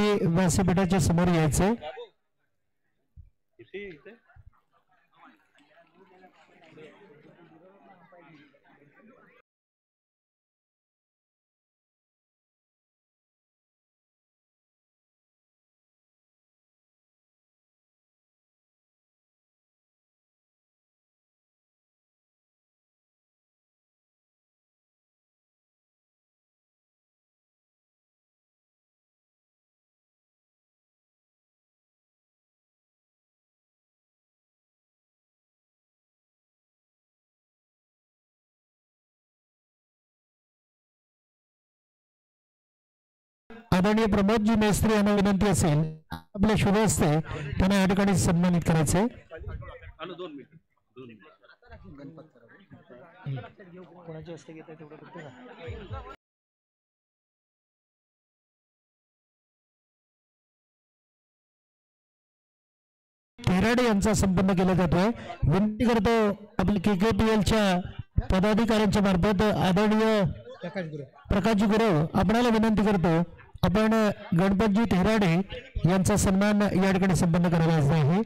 व्यासपीठाच्या समोर यायचे। आदरणीय प्रमोदजी मेस्त्री यांना विनंती असेल आपल्या शुभ हस्ते त्यांना या ठिकाणी सन्मानित करायचे। थेराडे यांचा संपन्न केला जातोय। विनंती करतो आपल्या KKPLच्या पदाधिकाऱ्यांच्या मार्फत आदरणीय प्रकाशजी गुरव आपणाला विनंती करतो आपण गणपतजी थेराडे यांचा सन्मान या ठिकाणी संपन्न करायचा आहे।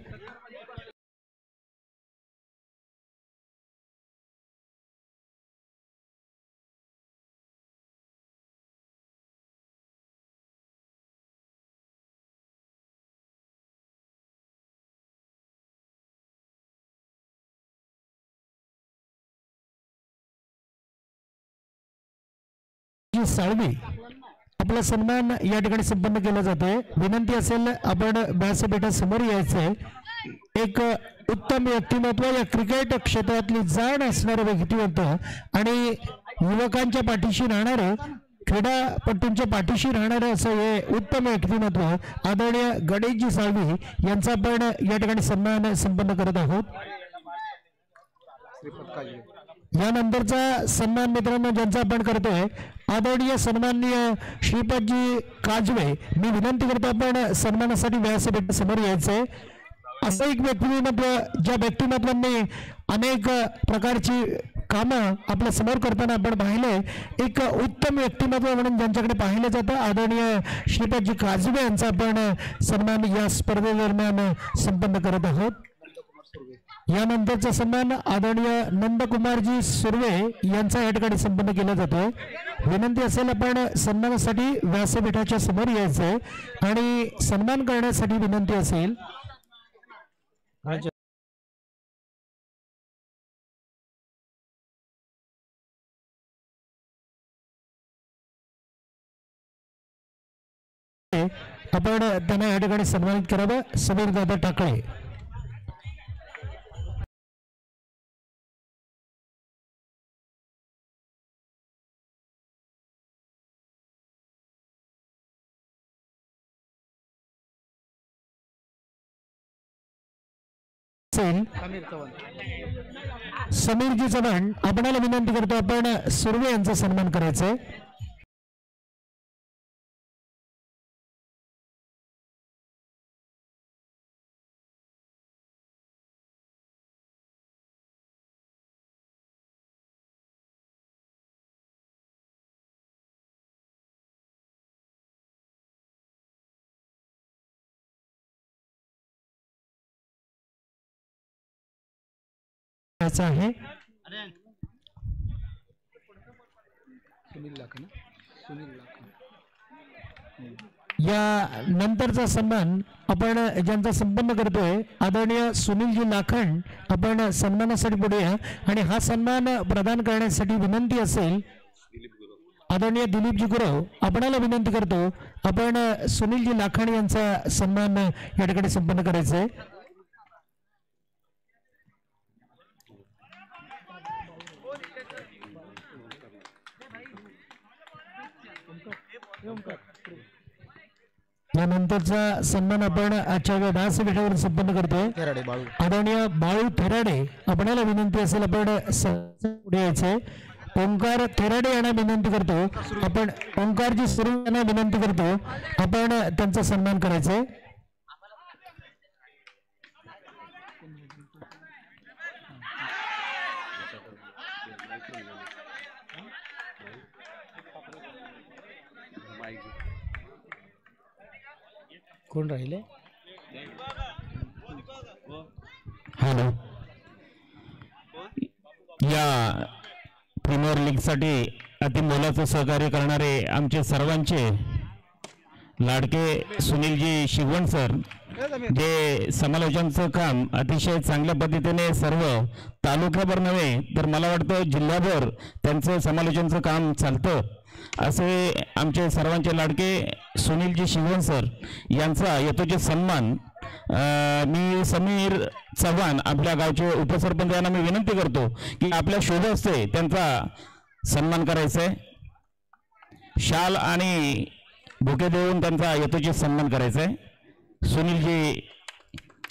साळवी आपला सन्मान या ठिकाणी संपन्न केला जातोय। विनंती असेल आपण व्यासपीठासमोर यायचंय। एक उत्तम व्यक्तिमत्व या क्रिकेट क्षेत्रातली जाण असणारे व्यक्तिमत्व आणि युवकांच्या पाठीशी राहणारे क्रीडापटूंच्या पाठीशी राहणारे असं हे उत्तम व्यक्तिमत्व आदरणीय गणेशजी साळवी यांचा आपण या ठिकाणी सन्मान संपन्न करत आहोत। यानंतरचा सन्मान मित्रांनो ज्यांचा आपण करतोय आदरणीय सन्माननीय श्रीपदजी काजवे मी विनंती करतो आपण सन्मानासाठी व्यासपीठासमोर यायचंय। असं एक व्यक्तिमत्व ज्या व्यक्तिमत्वांनी अनेक प्रकारची कामं आपल्या समोर करताना आपण पाहिलंय एक उत्तम व्यक्तिमत्व म्हणून ज्यांच्याकडे पाहिलं जातं आदरणीय श्रीपदजी काजवे यांचा आपण सन्मान या स्पर्धेदरम्यान संपन्न करत आहोत। यानंतरचा सन्मान आदरणीय नंदकुमारजी सुर्वे यांचा या ठिकाणी संपन्न केला जातोय। विनंती असेल आपण सन्मानासाठी व्यासपीठाच्या समोर यायचंय आणि सन्मान करण्यासाठी विनंती असेल आपण त्यांना या ठिकाणी सन्मानित करावं। समीर दादा टाकळे समीरजी चव्हाण आपणाला विनंती करतो आपण सुर्वे यांचा सन्मान करायचा आहे। आहे या नंतरचा सन्मान आपण ज्यांचा संपन्न करतोय आदरणीय सुनीलजी लाखन आपण सन्मानासाठी पुढे या आणि हा सन्मान प्रदान करण्यासाठी विनंती असेल आदरणीय दिलीपजी गुरव आपणाला विनंती करतो आपण सुनीलजी लाखन यांचा सन्मान या ठिकाणी संपन्न करायचा आहे। यानंतरचा सन्मान आपण आजच्या व्यासपीठावर संपन्न करतोय आदरणीय बाळू थेराडे आपल्याला विनंती असेल आपण पुढे यायचंय। ओंकार थेराडे यांना विनंती करतो आपण ओंकारजी सुरू यांना विनंती करतो आपण त्यांचा सन्मान करायचा आहे। कोण राहिले? हॅलो. या प्रीमियर लीगसाठी अति मोलाचं सहकार्य करणारे आमचे सर्वांचे लाडके सुनीलजी शिगवण सर, जे समालोचनचं काम अतिशय चांगल्या पद्धतीने सर्व तालुक्याभर नव्हे तर मला वाटतं जिल्ह्याभर त्यांचं समालोचनचं काम चालतं, असे आमचे सर्वांचे लाडके सुनीलजी शिगवण सर यांचा यथोचित सन्मान मी समीर चव्हाण आपल्या गावचे उपसरपंच यांना मी विनंती करतो की आपल्या शुभ हस्ते त्यांचा सन्मान करायचा आहे। शाल आणि बुके देऊन त्यांचा यथोचित सन्मान करायचा आहे सुनीलजी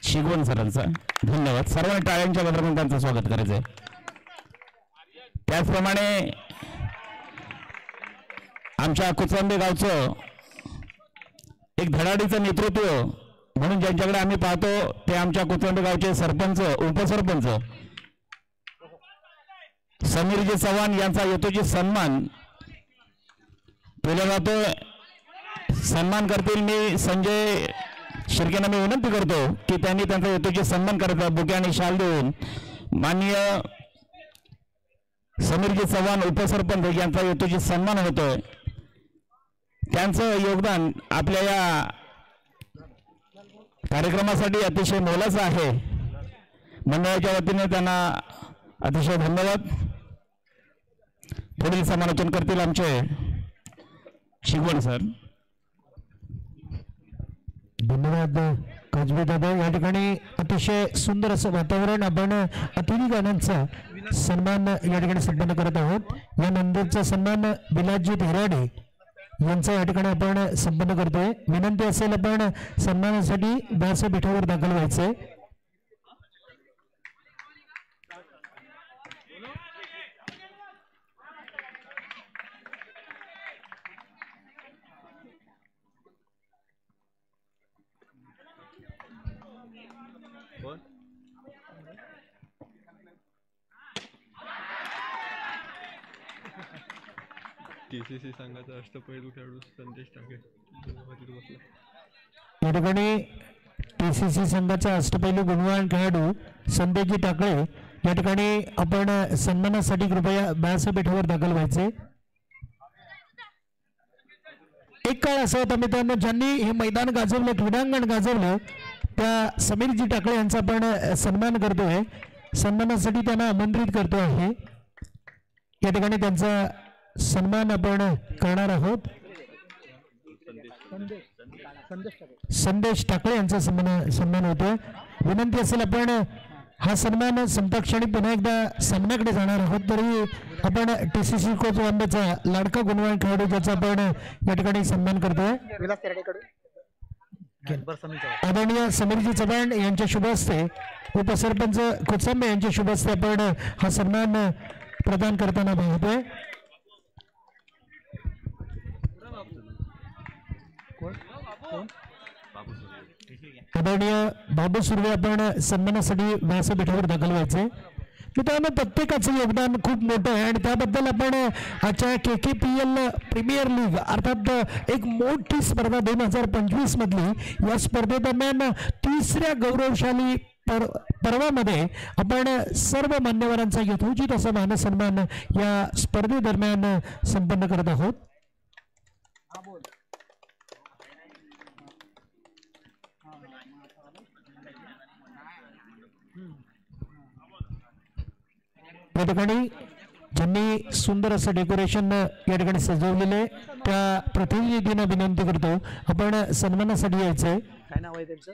शिगवण सरांचा। धन्यवाद। सर्वांनी टाळ्यांच्या गजरातून त्यांचं स्वागत करायचं आहे। त्याचप्रमाणे आमच्या कुचांबे गावचं एक धडाडीचं नेतृत्व म्हणून ज्यांच्याकडे आम्ही पाहतो ते आमच्या कुचांबे गावचे सरपंच उपसरपंच समीरजी चव्हाण यांचा यथोचित सन्मान केला जातोय। सन्मान करतील मी संजय शिर्केंना मी विनंती करतो की त्यांनी त्यांचा यथोचित सन्मान करायचा बुके आणि शाल देऊन। माननीय समीरजी चव्हाण उपसरपंच यांचा यथोचित सन्मान होतोय। त्यांचं योगदान आपल्या या कार्यक्रमासाठी अतिशय मोलाचं आहे। मंडळाच्या वतीने त्यांना अतिशय धन्यवाद। पुढील समालोचन करतील आमचे शिगवण सर। धन्यवाद काजबे दादा। या ठिकाणी अतिशय सुंदर असं वातावरण आपण अतिथी गाण्यांचा सन्मान या ठिकाणी संपन्न करत आहोत। या नंतरचा सन्मान बिलाजी धेराडे यांचा या ठिकाणी आपण संपन्न करतोय। विनंती असेल आपण सन्मानासाठी व्यासपीठावर दाखल व्हायचंय। TCC संघाचा अष्टपैलू खेळाडू संदेश टाके या ठिकाणी TCC संघाचा अष्टपैलू गुणवान खेळाडू संदेशजी टाकळे या ठिकाणी आपण सन्मानासाठी कृपया व्यासपीठावर दाखल व्हायचे। एक काळ असा होता मित्रांनो, ज्यांनी हे मैदान गाजवलं, क्रीडांगण गाजवलं, त्या समीरजी टाकळे यांचा आपण सन्मान करतोय। सन्मानासाठी त्यांना आमंत्रित करतो आहे। या ठिकाणी त्यांचा सन्मान आपण करणार आहोत। संदेश टाकळे यांचा सन्मान होतोय। विनंती असेल आपण हा सन्मान संपक्षणी पुन्हा एकदा सामन्याकडे जाणार आहोत, तरी आपण TCC कोचवांब्याचा लाडका गुणवान खेळाडू ज्याचा आपण या ठिकाणी सन्मान करतोय आदरणीय समीरजी चव्हाण यांच्या शुभ हस्ते, उपसरपंच कोचांबे यांच्या शुभ हस्ते आपण हा सन्मान प्रदान करताना पाहतोय। आदरणीय बाबू सुर्वे आपण सन्मानासाठी व्यासपीठावर दाखल व्हायचे। मित्रांनो, प्रत्येकाचं योगदान खूप मोठं आहे आणि त्याबद्दल आपण आजच्या KKPL प्रीमियर लीग अर्थात एक मोठी स्पर्धा 2025 मधली या स्पर्धेदरम्यान तिसऱ्या गौरवशाली पर्वामध्ये आपण सर्व मान्यवरांचा यथोचित असा मानसन्मान या स्पर्धेदरम्यान संपन्न करत आहोत। या ठिकाणी ज्यांनी सुंदर असं डेकोरेशन या ठिकाणी सजवलेले त्या प्रतिनिधींना विनंती करतो आपण सन्मानासाठी यायचंय। काय नाव आहे त्यांचं?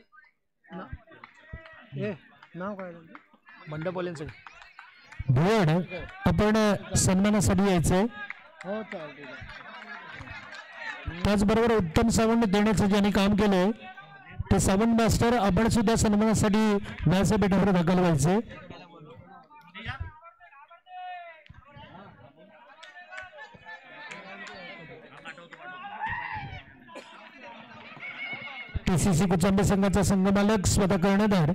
नाव काय? मंडपोलेंचं भुवड आपण सन्मानासाठी यायचंय। हो चालतंय। त्याचबरोबर उत्तम सावंत देण्याचं ज्यांनी काम केलंय ते सावंत मास्टर आपण सुद्धा सन्मानासाठी व्यासपीठावर दाखल व्हायचे। TCC कोचांबे संघाचा संघमालक स्वतः कर्णधार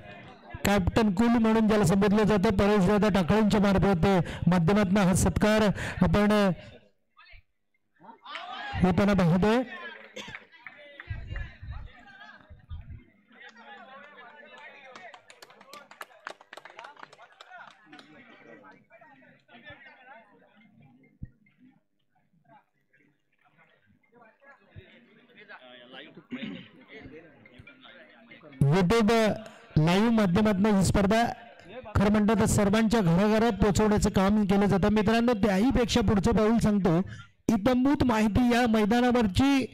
कॅप्टन कुल म्हणून ज्याला संबोधलं जातं परेशदादा टाकळेंच्या मार्फत माध्यमातून हा सत्कार आपण होताना पाहतोय। युट्यूब लाईव्ह माध्यमातून ही स्पर्धा खरं म्हणतात तर सर्वांच्या घराघरात पोहोचवण्याचं काम केलं जातं. मित्रांनो, त्याहीपेक्षा पुढचं पाऊल सांगतो, इतंभूत माहिती या मैदानावरची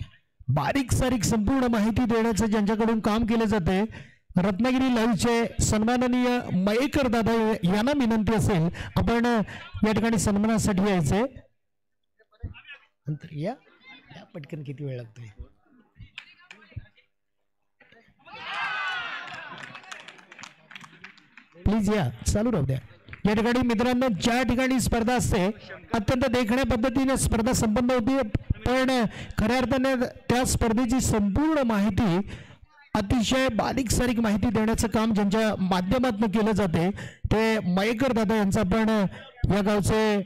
बारीक सारीक संपूर्ण माहिती देण्याचं ज्यांच्याकडून काम केलं जाते, रत्नागिरी लाईव्हचे सन्माननीय मयेकर दादा यांना विनंती असेल आपण या ठिकाणी सन्मानासाठी यायचंय. नंतर या पटकन, किती वेळ लागतोय. प्लीज या, चालू राहू द्या. या ठिकाणी मित्रांनो, ज्या ठिकाणी स्पर्धा असते अत्यंत देखण्या पद्धतीने स्पर्धा संपन्न होती, पण खऱ्या अर्थाने त्या स्पर्धेची संपूर्ण माहिती, अतिशय बारीक सारीक माहिती देण्याचं काम ज्यांच्या माध्यमातून केलं जाते ते मयेकर दादा यांचा आपण या गावचे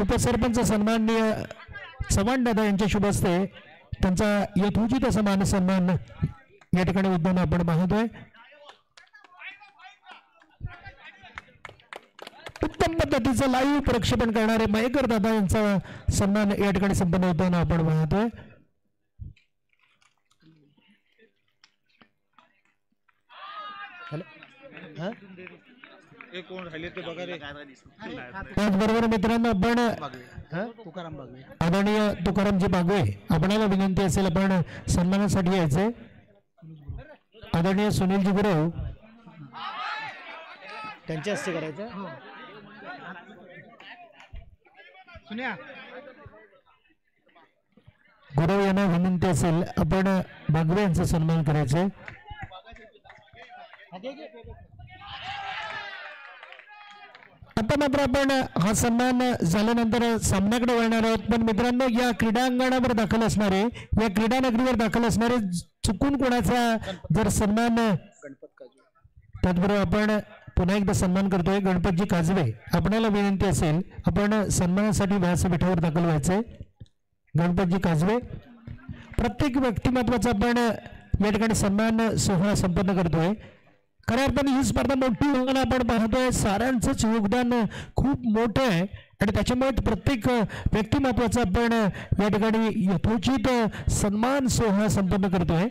उपसरपंच सन्माननीय चव्हाण दादा यांच्या शुभ हस्ते त्यांचा यथोचित असा मान सन्मान या ठिकाणी उद्यान आपण पाहतोय. उत्तम पद्धतीचं लाईव्ह प्रक्षेपण करणारे मयेकर दादा यांचा सन्मान या ठिकाणी संपन्न होताना आपण पाहतोय. त्याचबरोबर मित्रांनो, आपण आदरणीय तुकारामजी बागवे आपणाला विनंती असेल आपण सन्मानासाठी यायचंय. आदरणीय सुनीलजी गुरव त्यांच्या हस्ते करायचं. गुरव यांना विनंती असेल आपण बागवे यांचा सन्मान करायचा. आता मात्र आपण हा सन्मान झाल्यानंतर सामन्याकडे वळणार आहोत. पण मित्रांनो, या क्रीडांगणावर दाखल असणारे, या क्रीडा नगरीवर दाखल असणारे चुकून कोणाचा जर सन्मान, त्याचबरोबर आपण पुन्हा एकदा सन्मान करतोय गणपतजी काजवे, आपणाला विनंती असेल आपण सन्मानासाठी व्यासपीठावर दाखल व्हायचंय. गणपतजी काजवे, प्रत्येक व्यक्तिमत्वाचा आपण या ठिकाणी सन्मान सोहळा संपन्न करतोय. खऱ्या अर्थाने ही स्पर्धा मोठी होताना आपण पाहतोय, साऱ्यांचंच योगदान खूप मोठं आहे आणि त्याच्यामुळे प्रत्येक व्यक्तिमत्वाचा आपण या ठिकाणी यथोचित सन्मान सोहळा संपन्न करतोय.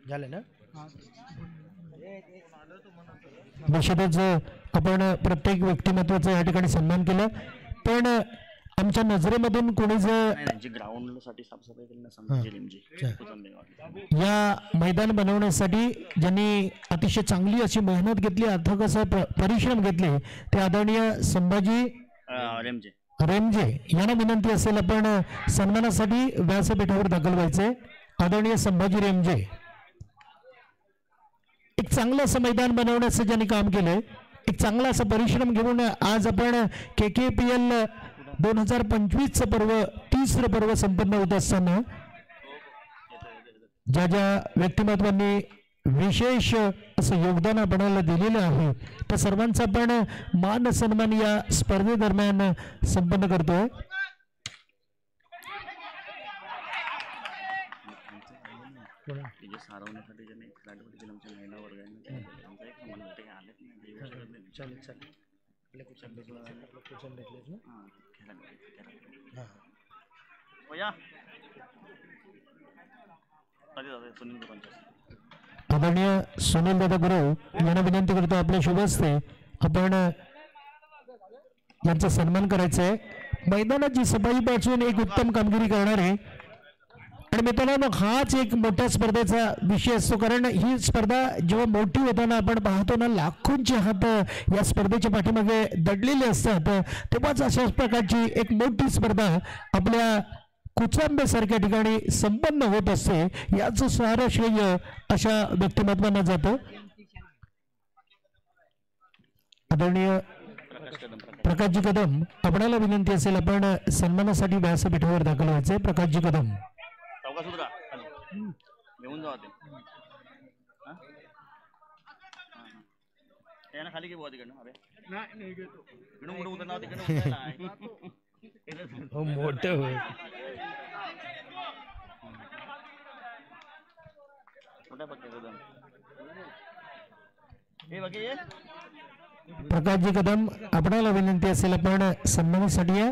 झालं ना? निश्चितच आपण प्रत्येक व्यक्तिमत्वाचा या ठिकाणी सन्मान केला, पण आमच्या नजरेमधून कोणी जर या मैदान बनवण्यासाठी ज्यांनी अतिशय चांगली अशी मेहनत घेतली, अथक असं परिश्रम घेतले, ते आदरणीय संभाजी रेमजे यांना विनंती असेल आपण सन्मानासाठी व्यासपीठावर दाखल व्हायचे. आदरणीय संभाजी रेमजे, एक चांगलं असं मैदान बनवण्याचं ज्यांनी काम केलंय, एक चांगला असा परिश्रम घेऊन आज आपण KKPL 2025चं पर्व, 30रं पर्व संपन्न होत असताना ज्या ज्या व्यक्तिमत्वांनी विशेष असं योगदान आपल्याला दिलेलं आहे, त्या सर्वांचा आपण मान सन्मान या स्पर्धेदरम्यान संपन्न करतोय. आदरणीय सुनील दादा गुरव यांना विनंती करतो आपल्या शुभ हस्ते आपण यांचा सन्मान करायचा आहे. मैदानाची सफाई पासून एक उत्तम कामगिरी करणारे, आणि मित्रांनो हाच एक मोठ्या स्पर्धेचा विषय असतो, कारण ही स्पर्धा जेव्हा मोठी होताना आपण पाहतो ना, लाखोंचे हात या स्पर्धेच्या पाठीमागे दडलेले असतात, तेव्हाच अशाच प्रकारची एक मोठी स्पर्धा आपल्या कुचांबेसारख्या ठिकाणी संपन्न होत असते. याचं सारं श्रेय अशा व्यक्तिमत्वांना जातं. आदरणीय प्रकाशजी कदम, आपल्याला विनंती असेल आपण सन्मानासाठी व्यासपीठावर दाखल व्हायचे. प्रकाशजी कदम घेऊन जावा ते खाली घे बुवा तिकडनं. अरे नाही घेतो, कुठं उतरणार तिकडनं हो मोठं होय. मोठ्या पक्क्याचं हे बघ ये प्रकाशजी कदम आपणाला विनंती असेल आपण सन्मानासाठी या.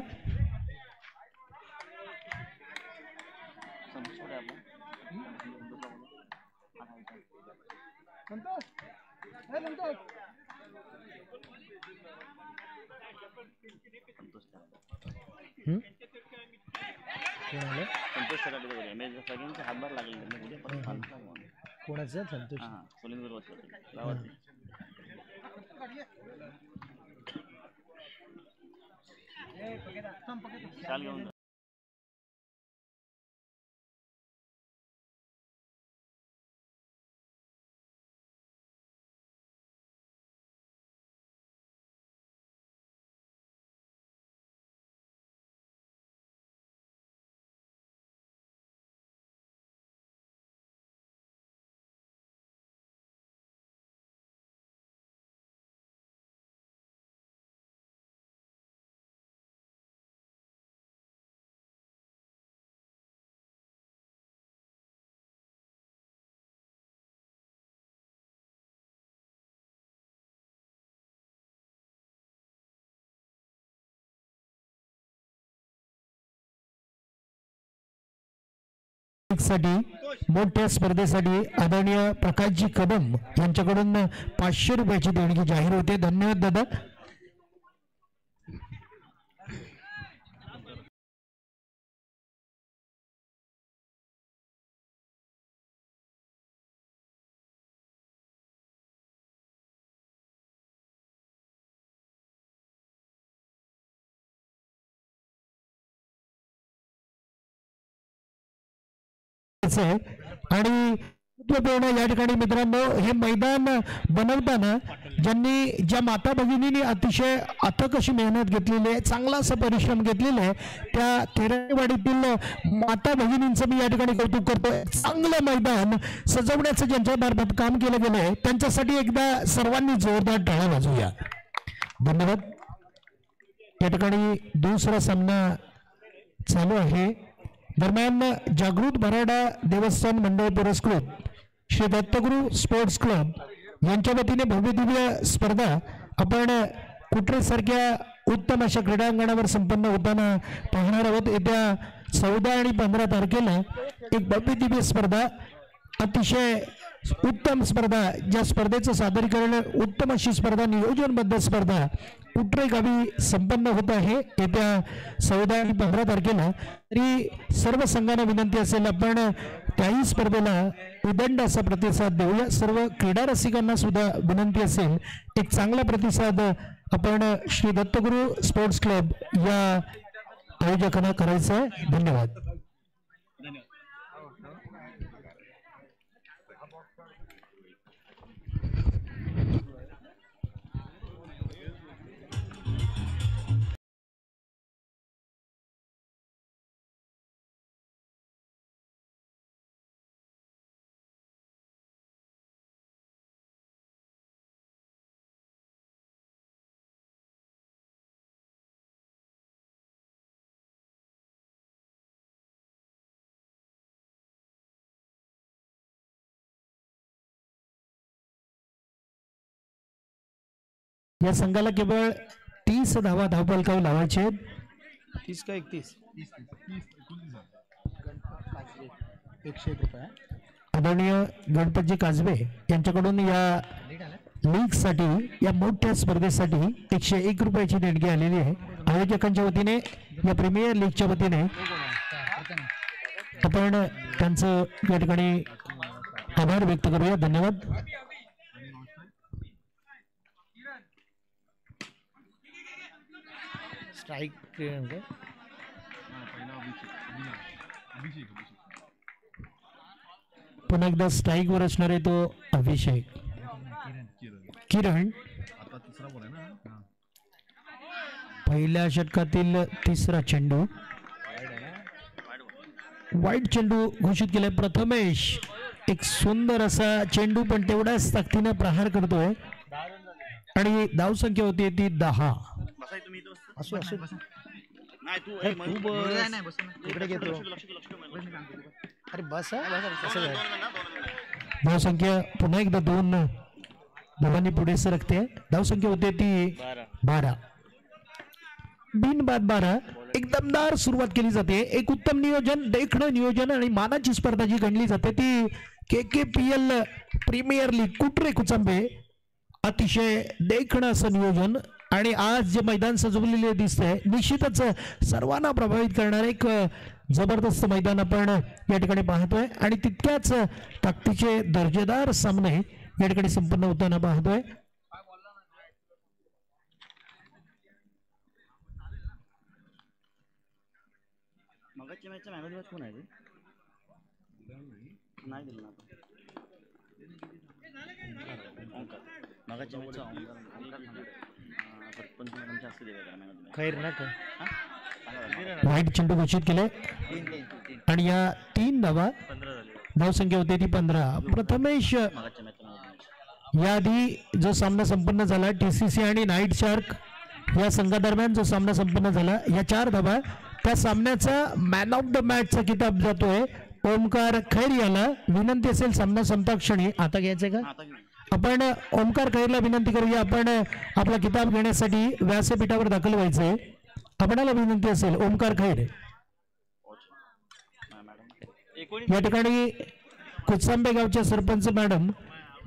संतोष सराटे वगैरे मी सगळ्यांचे हातभार लागले त्यांना उद्या परत सांगतो. कोणाचं संतोष हां सोलिंदर वरती गावात चाल घेऊन जा. साठी मोठ्या स्पर्धेसाठी आदरणीय प्रकाशजी कदम यांच्याकडून 500 रुपयाची देणगी जाहीर होते. धन्यवाद दादा. आणि या ठिकाणी मित्रांनो हे मैदान बनवताना ज्या माता भगिनींनी अतिशय अथक अशी मेहनत घेतलेली आहे, चांगला असा परिश्रम घेतलेला आहे, त्या थेरेवाडीतील माता भगिनींचं मी या ठिकाणी कौतुक करतोय. चांगलं मैदान सजवण्याचं ज्यांच्या मार्फत काम केलं गेलं आहे त्यांच्यासाठी एकदा सर्वांनी जोरदार टाळ्या वाजवूया. धन्यवाद. या ठिकाणी दुसरा सामना चालू आहे. दरम्यान जागृत मराठा देवस्थान मंडळ पुरस्कृत श्री दत्तगुरु स्पोर्ट्स क्लब यांच्या वतीने भव्य दिव्य स्पर्धा आपण कुटरे सारख्या उत्तम अशा क्रीडांगणावर संपन्न होताना पाहणार आहोत. येत्या 14 आणि 15 तारखेला एक भव्य दिव्य स्पर्धा, अतिशय उत्तम स्पर्धा, ज्या स्पर्धेचं सादरीकरण उत्तम अशी स्पर्धा, नियोजनबद्ध स्पर्धा कुटरे गावी संपन्न होत आहे येत्या 14 आणि 15 तारखेला. तरी सर्व संघांना विनंती असेल आपण त्याही स्पर्धेला उदंड असा प्रतिसाद देऊया. सर्व क्रीडा रसिकांना सुद्धा विनंती असेल एक चांगला प्रतिसाद आपण श्री दत्तगुरु स्पोर्ट्स क्लब या आयोजकांना करायचं आहे. धन्यवाद. या संघाला केवळ 30 धावा धावफलकावर लावायचे आहेत. 30 का 31 101 रुपये. आदरणीय गणपतजी काजबे यांच्याकडून या लीग साठी, या मोठ्या स्पर्धेसाठी 101 रुपयाची देणगी आलेली आहे. आयोजकांच्या वतीने या प्रीमियर लीगच्या वतीने आपण त्यांचं या ठिकाणी आभार व्यक्त करूया. धन्यवाद. स्ट्राइक पुन्हा एकदा स्ट्राईक वर असणार आहे तो अभिषेक किरण. पहिल्या षटकातील तिसरा चेंडू, वाईट चेंडू घोषित केलाय. प्रथमेश एक सुंदर असा चेंडू पण तेवढ्याच ताकदीने प्रहार करतोय आणि धावसंख्या होती ती 10. असू असू नाही तू इकडे घेतो. अरे बस धावसंख्या पुन्हा एकदा 2. धावांनी पुढे सरकते. धावसंख्या होते ती 12. बिन बाद 12. एक दमदार सुरुवात केली जाते. एक उत्तम नियोजन, देखणं नियोजन आणि मानाची स्पर्धा जी गणली जाते ती KKPL प्रीमियर लीग कुटरे कुचंबे. अतिशय देखणं असं नियोजन आणि आज जे मैदान सजवलेले दिसतंय निश्चितच सर्वांना प्रभावित करणार एक जबरदस्त मैदान आपण या ठिकाणी पाहतोय आणि तितक्याच ताकदीचे दर्जेदार सामने या ठिकाणी संपन्न होताना पाहतोय. मगाच्या मॅचचा मॅन ऑफ द मॅच कोण आहे ते? नाही दिलं ना ओंकार. मगाच्या मॅचचा सरपंच मॅडम जास्त दिला मॅन ऑफ द मॅच. खैर ना का वाईट चेंडू घोषित केले आणि या 3 धावा. धावसंख्या होते ती 15. प्रथमेश मगाच्या मॅचचा याआधी जो सामना संपन्न झाला TCC आणि नाईट शार्क या संघादरम्यान जो सामना संपन्न झाला या 4 धावा. त्या सामन्याचा मॅन ऑफ द मॅचचा किताब जातोय ओमकार खैर याला. विनंती असेल सामना संपता क्षणी आता घ्यायचंय का आपण ओमकार खैरला विनंती करूया. आपण आपला किताब घेण्यासाठी व्यासपीठावर दाखल व्हायचंय. आपणाला विनंती असेल ओमकार खैर. या ठिकाणी कुचांबे गावच्या सरपंच मॅडम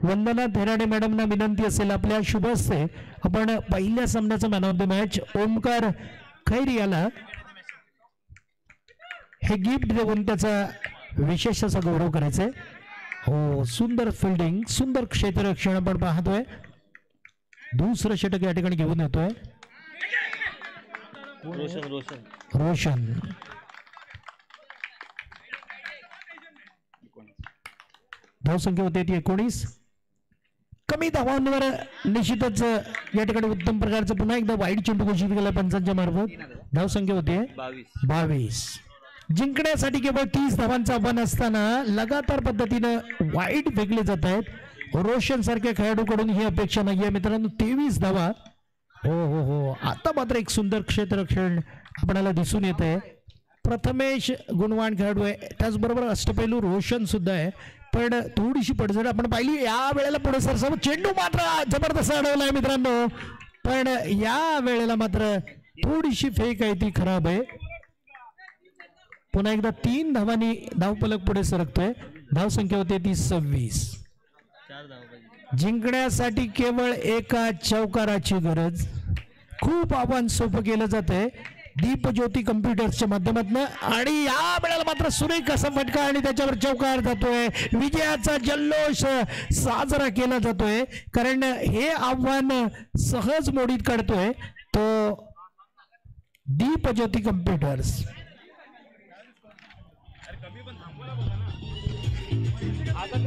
वंदना थेराडे मॅडमना विनंती असेल आपल्या शुभ हस्ते आपण पहिल्या सामन्याचा man of the match Omkar खैर याला हे गिफ्ट देऊन त्याचा विशेष असा गौरव करायचा आहे. हो सुंदर फिल्डिंग, सुंदर क्षेत्ररक्षण आपण पाहतोय. दुसरं षटक या ठिकाणी घेऊन येतोय रोशन. धावसंख्या होते ती 19. कमी धावांवर निश्चितच या ठिकाणी उत्तम प्रकारचं पुन्हा एकदा वाईट चेंडू घोषित केला पंचांच्या मार्फत. धावसंख्या होते 22. जिंकण्यासाठी केवळ 30 धावांचं आव्हान असताना लगातार पद्धतीनं वाईट फेकले जात आहेत. रोशन सारख्या खेळाडूकडून ही अपेक्षा नाहीये मित्रांनो. 23 धावा. हो हो हो आता मात्र एक सुंदर क्षेत्ररक्षण आपल्याला दिसून येत आहे. प्रथमेश गुणवान खेळाडू आहे त्याचबरोबर अष्टपैलू रोशन सुद्धा आहे पण थोडीशी पडझड आपण पाहिली या वेळेला. पुढे सरसम चेंडू मात्र जबरदस्त अडवलाय मित्रांनो पण या वेळेला मात्र थोडीशी फेक आहे ती खराब आहे. पुन्हा एकदा 3 धावांनी धावफलक पुढे सरकतोय. धावसंख्या होते ती 26. जिंकण्यासाठी केवळ एका चौकाराची गरज. खूप आव्हान सोपं केलं जात आहे दीपज्योती कम्प्युटर्सच्या माध्यमातून आणि या वेळेला मात्र सुरेख असा फटका आणि त्याच्यावर चौकार जातोय. विजयाचा जल्लोष साजरा केला जातोय कारण हे आव्हान सहज मोडीत काढतोय तो दीपज्योती कम्प्युटर्स. आता